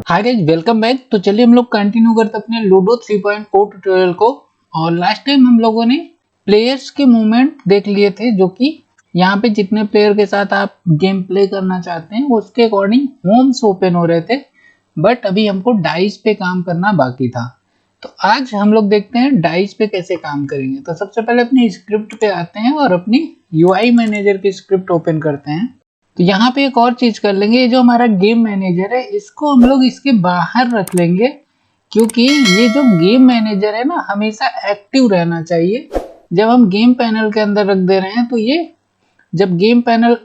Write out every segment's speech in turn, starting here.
Hi guys, welcome back. तो चलिए हम लोग कंटिन्यू करते अपने लूडो 3.4 ट्यूटोरियल को। और लास्ट टाइम हम लोगों ने प्लेयर्स के मूवमेंट देख लिए थे, जो कि यहाँ पे जितने प्लेयर के साथ आप गेम प्ले करना चाहते हैं उसके अकॉर्डिंग होम्स ओपन हो रहे थे। बट अभी हमको डाइस पे काम करना बाकी था। तो आज हम लोग देखते हैं डाइस पे कैसे काम करेंगे। तो सबसे पहले अपनी स्क्रिप्ट पे आते हैं और अपनी यूआई मैनेजर की स्क्रिप्ट ओपन करते हैं। तो यहाँ पे एक और चीज कर लेंगे, ये जो हमारा गेम मैनेजर है इसको हम लोग इसके बाहर रख लेंगे, क्योंकि ये जो गेम मैनेजर है ना हमेशा एक्टिव रहना चाहिए। जब हम गेम पैनल के अंदर रख दे रहे हैं तो ये जब गेम पैनल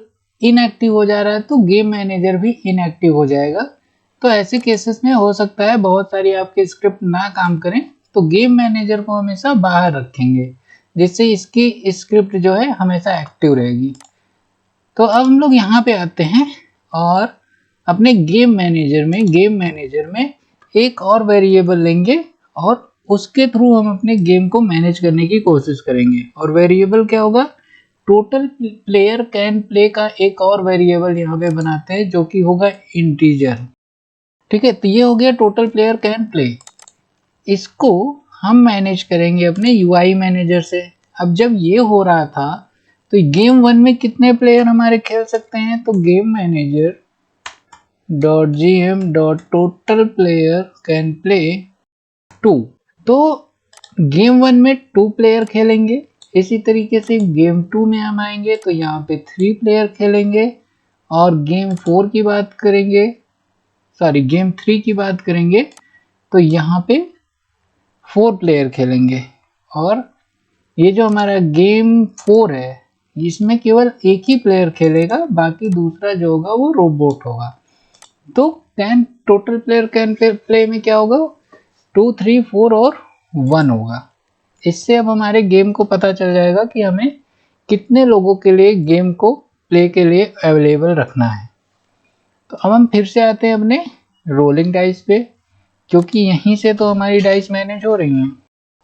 इनएक्टिव हो जा रहा है तो गेम मैनेजर भी इनएक्टिव हो जाएगा। तो ऐसे केसेस में हो सकता है बहुत सारी आपकी स्क्रिप्ट ना काम करें, तो गेम मैनेजर को हमेशा बाहर रखेंगे, जिससे इसकी स्क्रिप्ट जो है हमेशा एक्टिव रहेगी। तो अब हम लोग यहाँ पे आते हैं और अपने गेम मैनेजर में एक और वेरिएबल लेंगे और उसके थ्रू हम अपने गेम को मैनेज करने की कोशिश करेंगे। और वेरिएबल क्या होगा? टोटल प्लेयर कैन प्ले का एक और वेरिएबल यहाँ पे बनाते हैं, जो कि होगा इंटीजर। ठीक है, तो ये हो गया टोटल प्लेयर कैन प्ले। इसको हम मैनेज करेंगे अपने यूआई मैनेजर से। अब जब ये हो रहा था तो गेम 1 में कितने प्लेयर हमारे खेल सकते हैं? तो game manager dot gm dot total player can play 2। तो गेम 1 में 2 प्लेयर खेलेंगे। इसी तरीके से गेम 2 में हम आएंगे तो यहाँ पे 3 प्लेयर खेलेंगे। और गेम 4 की बात करेंगे, गेम 3 की बात करेंगे तो यहाँ पे 4 प्लेयर खेलेंगे। और ये जो हमारा गेम 4 है इसमें केवल एक ही प्लेयर खेलेगा, बाकी दूसरा जो होगा वो रोबोट होगा। तो टोटल प्लेयर कैन प्ले में क्या होगा? 2, 3, 4 और 1 होगा। इससे अब हमारे गेम को पता चल जाएगा कि हमें कितने लोगों के लिए गेम को प्ले के लिए अवेलेबल रखना है। तो अब हम फिर से आते हैं अपने रोलिंग डाइस पे, क्योंकि यहीं से तो हमारी डाइस मैनेज हो रही हैं।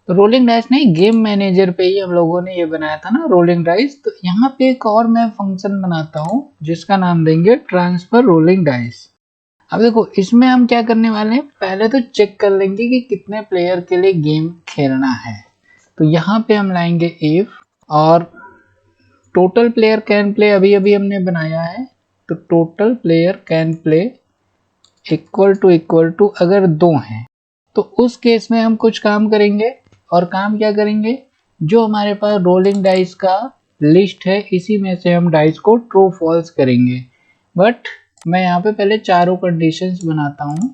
तो रोलिंग डाइस नहीं, गेम मैनेजर पे ही हम लोगों ने ये बनाया था ना रोलिंग डाइस। तो यहाँ पे एक और मैं फंक्शन बनाता हूँ जिसका नाम देंगे ट्रांसफर रोलिंग डाइस। अब देखो इसमें हम क्या करने वाले हैं, पहले तो चेक कर लेंगे कि कितने प्लेयर के लिए गेम खेलना है। तो यहाँ पे हम लाएंगे इफ, और टोटल प्लेयर कैन प्ले अभी अभी हमने बनाया है। तो total player can play equal to अगर 2 हैं तो उस केस में हम कुछ काम करेंगे। और काम क्या करेंगे? जो हमारे पास रोलिंग डाइस का लिस्ट है इसी में से हम डाइस को ट्रू फॉल्स करेंगे। बट मैं यहाँ पे पहले चारों कंडीशंस बनाता हूँ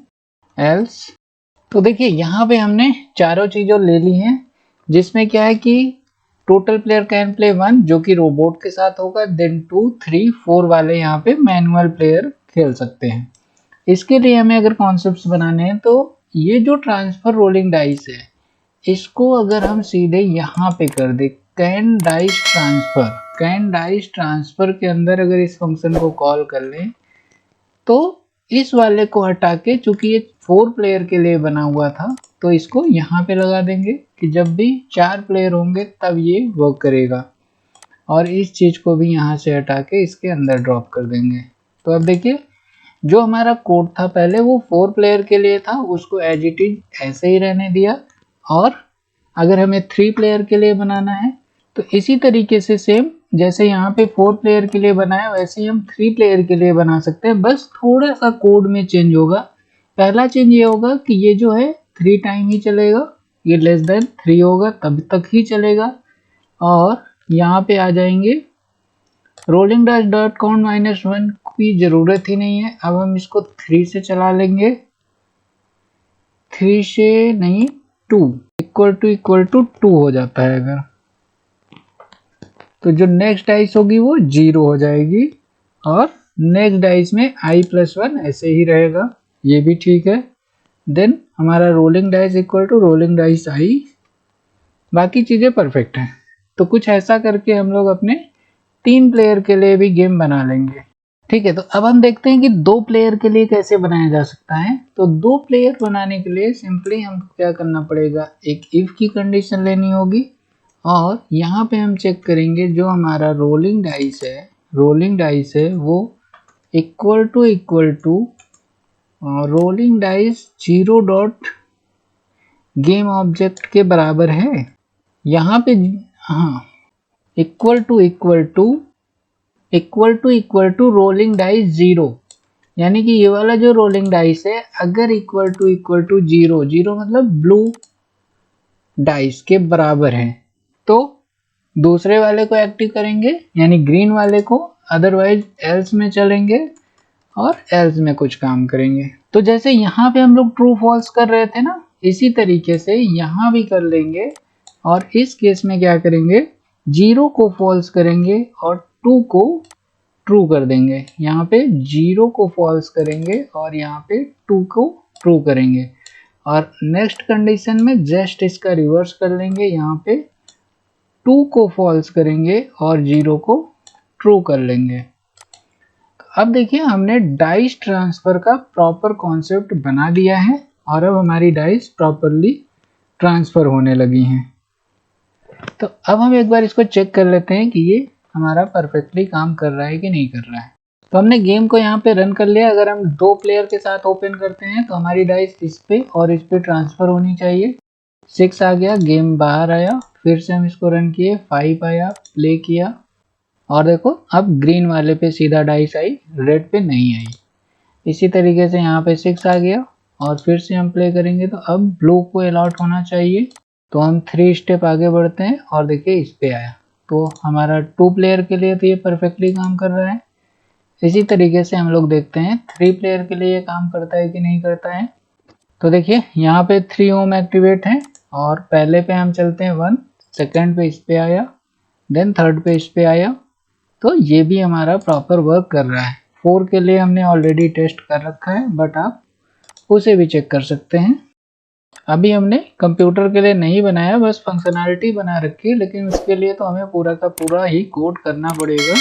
एल्स। तो देखिए यहाँ पे हमने चारों चीज़ों ले ली हैं, जिसमें क्या है कि टोटल प्लेयर कैन प्ले 1 जो कि रोबोट के साथ होगा, देन 2, 3, 4 वाले यहाँ पे मैनुअल प्लेयर खेल सकते हैं। इसके लिए हमें अगर कॉन्सेप्ट्स बनाने हैं तो ये जो ट्रांसफर रोलिंग डाइस है इसको अगर हम सीधे यहाँ पे कर दे कैन डाइस ट्रांसफर के अंदर अगर इस फंक्शन को कॉल कर लें तो इस वाले को हटा के, चूंकि ये 4 प्लेयर के लिए बना हुआ था, तो इसको यहाँ पे लगा देंगे कि जब भी 4 प्लेयर होंगे तब ये वर्क करेगा। और इस चीज को भी यहाँ से हटा के इसके अंदर ड्रॉप कर देंगे। तो अब देखिए जो हमारा कोड था पहले वो 4 प्लेयर के लिए था, उसको एज इट इज ऐसे ही रहने दिया। और अगर हमें 3 प्लेयर के लिए बनाना है तो इसी तरीके से सेम जैसे यहाँ पे 4 प्लेयर के लिए बनाया वैसे ही हम 3 प्लेयर के लिए बना सकते हैं। बस थोड़ा सा कोड में चेंज होगा। पहला चेंज ये होगा कि ये जो है 3 टाइम ही चलेगा, ये लेस देन 3 होगा तब तक ही चलेगा। और यहाँ पे आ जाएंगे रोलिंग डाइस डॉट काउंट -1 की जरूरत ही नहीं है। अब हम इसको 3 से चला लेंगे, 3 से नहीं 2 इक्वल टू 2 हो जाता है अगर, तो जो नेक्स्ट डाइस होगी वो 0 हो जाएगी। और नेक्स्ट डाइस में i+1 ऐसे ही रहेगा, ये भी ठीक है। देन हमारा rolling dice equal to rolling dice i, बाकी चीज़ें परफेक्ट हैं। तो कुछ ऐसा करके हम लोग अपने 3 प्लेयर के लिए भी गेम बना लेंगे। ठीक है, तो अब हम देखते हैं कि 2 प्लेयर के लिए कैसे बनाया जा सकता है। तो 2 प्लेयर बनाने के लिए सिंपली हमको क्या करना पड़ेगा, एक इफ की कंडीशन लेनी होगी। और यहाँ पे हम चेक करेंगे जो हमारा रोलिंग डाइस है रोलिंग डाइस है वो equal to rolling dice zero dot game object के बराबर है। यहाँ पे हाँ equal to rolling dice zero, यानी कि ये वाला जो रोलिंग डाइस है अगर इक्वल टू जीरो, जीरो मतलब ब्लू डाइस के बराबर है तो दूसरे वाले को एक्टिव करेंगे यानी ग्रीन वाले को, अदरवाइज एल्स में चलेंगे और एल्स में कुछ काम करेंगे। तो जैसे यहाँ पे हम लोग ट्रू फॉल्स कर रहे थे ना, इसी तरीके से यहाँ भी कर लेंगे और इस केस में क्या करेंगे, जीरो को फॉल्स करेंगे और टू को ट्रू कर देंगे। यहाँ पे जीरो को फॉल्स करेंगे और यहाँ पे टू को ट्रू करेंगे और नेक्स्ट कंडीशन में जस्ट इसका रिवर्स कर लेंगे, यहाँ पे टू को फॉल्स करेंगे और जीरो को ट्रू कर लेंगे। अब देखिए हमने डाइस ट्रांसफर का प्रॉपर कॉन्सेप्ट बना दिया है और अब हमारी डाइस प्रॉपरली ट्रांसफर होने लगी हैं। तो अब हम एक बार इसको चेक कर लेते हैं कि ये हमारा परफेक्टली काम कर रहा है कि नहीं कर रहा है। तो हमने गेम को यहाँ पे रन कर लिया। अगर हम दो प्लेयर के साथ ओपन करते हैं तो हमारी डाइस इस पे और इस पे ट्रांसफर होनी चाहिए। 6 आ गया, गेम बाहर आया, फिर से हम इसको रन किए, 5 आया, प्ले किया और देखो अब ग्रीन वाले पे सीधा डाइस आई, रेड पे नहीं आई। इसी तरीके से यहाँ पे 6 आ गया और फिर से हम प्ले करेंगे तो अब ब्लू को अलॉट होना चाहिए। तो हम 3 स्टेप आगे बढ़ते हैं और देखिए इस पे आया। तो हमारा 2 प्लेयर के लिए तो ये परफेक्टली काम कर रहा है। इसी तरीके से हम लोग देखते हैं 3 प्लेयर के लिए ये काम करता है कि नहीं करता है। तो देखिए यहाँ पे 3 ओम एक्टिवेट है और पहले पे हम चलते हैं 1, सेकंड पे इस पे आया, देन थर्ड पे इस पे आया। तो ये भी हमारा प्रॉपर वर्क कर रहा है। 4 के लिए हमने ऑलरेडी टेस्ट कर रखा है बट आप उसे भी चेक कर सकते हैं। अभी हमने कंप्यूटर के लिए नहीं बनाया, बस फंक्शनैलिटी बना रखी है, लेकिन उसके लिए तो हमें पूरा का पूरा ही कोड करना पड़ेगा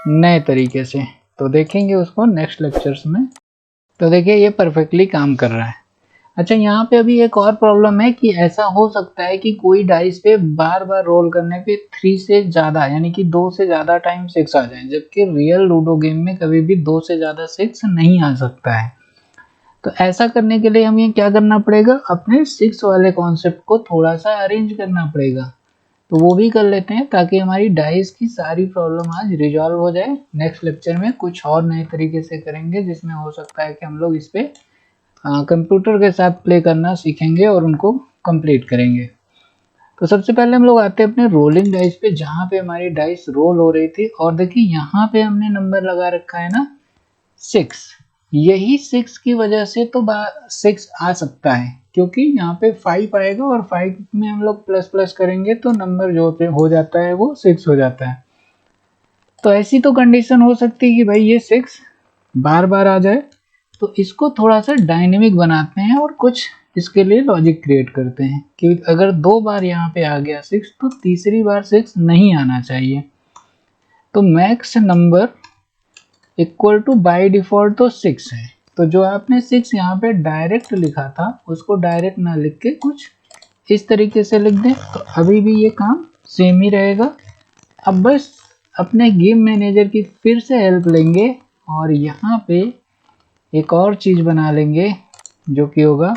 नए तरीके से। तो देखेंगे उसको नेक्स्ट लेक्चर्स में। तो देखिए ये परफेक्टली काम कर रहा है। अच्छा यहाँ पे अभी एक और प्रॉब्लम है कि ऐसा हो सकता है कि कोई डाइस पे बार बार रोल करने पे 3 से ज़्यादा यानी कि 2 से ज़्यादा टाइम 6 आ जाए, जबकि रियल लूडो गेम में कभी भी 2 से ज़्यादा 6 नहीं आ सकता है। तो ऐसा करने के लिए हमें क्या करना पड़ेगा, अपने 6 वाले कॉन्सेप्ट को थोड़ा सा अरेंज करना पड़ेगा। तो वो भी कर लेते हैं ताकि हमारी डाइस की सारी प्रॉब्लम आज रिजॉल्व हो जाए। नेक्स्ट लेक्चर में कुछ और नए तरीके से करेंगे जिसमें हो सकता है कि हम लोग इस पे कंप्यूटर के साथ प्ले करना सीखेंगे और उनको कंप्लीट करेंगे। तो सबसे पहले हम लोग आते हैं अपने रोलिंग डाइस पे, जहाँ पे हमारी डाइस रोल हो रही थी और देखिए यहाँ पे हमने नंबर लगा रखा है ना 6। यही 6 की वजह से तो 6 आ सकता है, क्योंकि यहाँ पे 5 आएगा और 5 में हम लोग प्लस प्लस करेंगे तो नंबर जो हो जाता है वो 6 हो जाता है। तो ऐसी तो कंडीशन हो सकती है कि भाई ये 6 बार बार आ जाए। तो इसको थोड़ा सा डायनेमिक बनाते हैं और कुछ इसके लिए लॉजिक क्रिएट करते हैं कि अगर 2 बार यहाँ पे आ गया 6 तो तीसरी बार 6 नहीं आना चाहिए। तो max number equal to by default तो 6 है। तो जो आपने 6 यहाँ पे डायरेक्ट लिखा था उसको डायरेक्ट ना लिख के कुछ इस तरीके से लिख दें, तो अभी भी ये काम सेम ही रहेगा। अब बस अपने गेम मैनेजर की फिर से हेल्प लेंगे और यहाँ पे एक और चीज बना लेंगे जो कि होगा,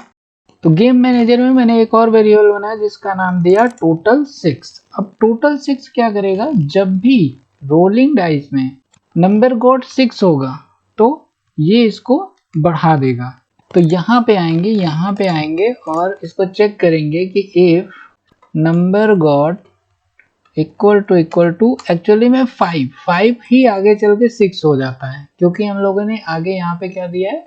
तो गेम मैनेजर में मैंने एक और वेरिएबल बनाया जिसका नाम दिया टोटल 6। अब टोटल 6 क्या करेगा, जब भी रोलिंग डाइस में नंबर गॉड 6 होगा तो ये इसको बढ़ा देगा। तो यहाँ पे आएंगे और इसको चेक करेंगे कि if number got equal to actually में 5 ही आगे चल के 6 हो जाता है, क्योंकि हम लोगों ने आगे यहाँ पे क्या दिया है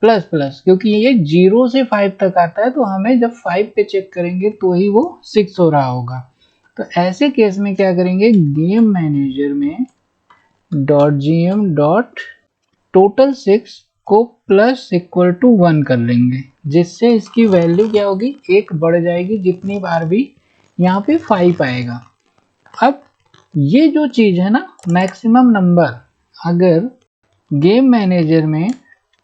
प्लस प्लस, क्योंकि ये 0 से 5 तक आता है तो हमें जब 5 पे चेक करेंगे तो ही वो 6 हो रहा होगा। तो ऐसे केस में क्या करेंगे, गेम मैनेजर में .gm टोटल 6 को प्लस इक्वल टू 1 कर लेंगे, जिससे इसकी वैल्यू क्या होगी, 1 बढ़ जाएगी जितनी बार भी यहाँ पे 5 आएगा। अब ये जो चीज है ना मैक्सिमम नंबर, अगर गेम मैनेजर में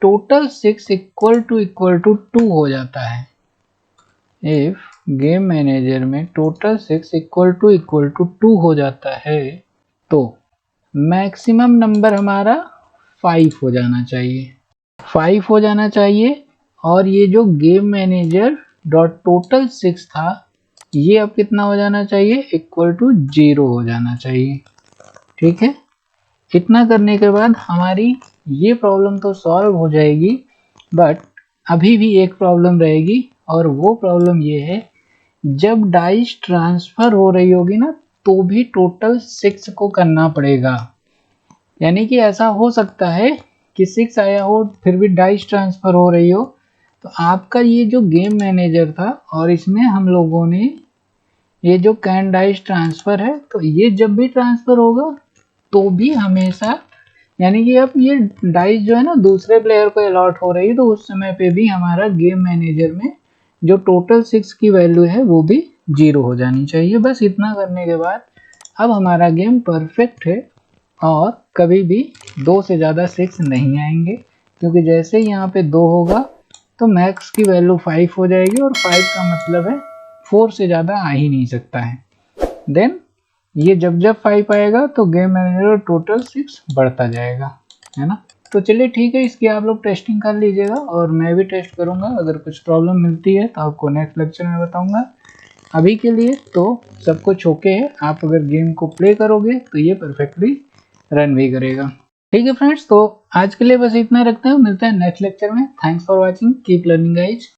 टोटल 6 इक्वल टू 2 हो जाता है, इफ गेम मैनेजर में टोटल 6 इक्वल टू 2 हो जाता है तो मैक्सिमम नंबर हमारा 5 हो जाना चाहिए, 5 हो जाना चाहिए। और ये जो गेम मैनेजर डॉट टोटल 6 था, ये अब कितना हो जाना चाहिए, इक्वल टू 0 हो जाना चाहिए। ठीक है, इतना करने के बाद हमारी ये प्रॉब्लम तो सॉल्व हो जाएगी, बट अभी भी एक प्रॉब्लम रहेगी, और वो प्रॉब्लम ये है, जब डाइस ट्रांसफर हो रही होगी ना, तो भी टोटल 6 को करना पड़ेगा। यानी कि ऐसा हो सकता है कि 6 आया हो फिर भी डाइस ट्रांसफर हो रही हो, तो आपका ये जो गेम मैनेजर था और इसमें हम लोगों ने ये जो कैन डाइस ट्रांसफर है, तो ये जब भी ट्रांसफर होगा तो भी हमेशा, यानी कि अब ये डाइस जो है ना दूसरे प्लेयर को अलॉट हो रही है, तो उस समय पे भी हमारा गेम मैनेजर में जो टोटल 6 की वैल्यू है वो भी 0 हो जानी चाहिए। बस इतना करने के बाद अब हमारा गेम परफेक्ट है, और कभी भी 2 से ज़्यादा 6 नहीं आएंगे, क्योंकि जैसे ही यहाँ पे 2 होगा तो मैक्स की वैल्यू 5 हो जाएगी, और 5 का मतलब है 4 से ज़्यादा आ ही नहीं सकता है। देन ये जब जब 5 आएगा तो गेम मैनेजर टोटल 6 बढ़ता जाएगा, है ना। तो चलिए ठीक है, इसकी आप लोग टेस्टिंग कर लीजिएगा, और मैं भी टेस्ट करूंगा। अगर कुछ प्रॉब्लम मिलती है तो आपको नेक्स्ट लेक्चर में बताऊंगा। अभी के लिए तो सब कुछ ओके है, आप अगर गेम को प्ले करोगे तो ये परफेक्टली रन भी करेगा। ठीक है फ्रेंड्स, तो आज के लिए बस इतना रखते हैं, मिलते हैं नेक्स्ट लेक्चर में। Thanks for watching, keep learning guys.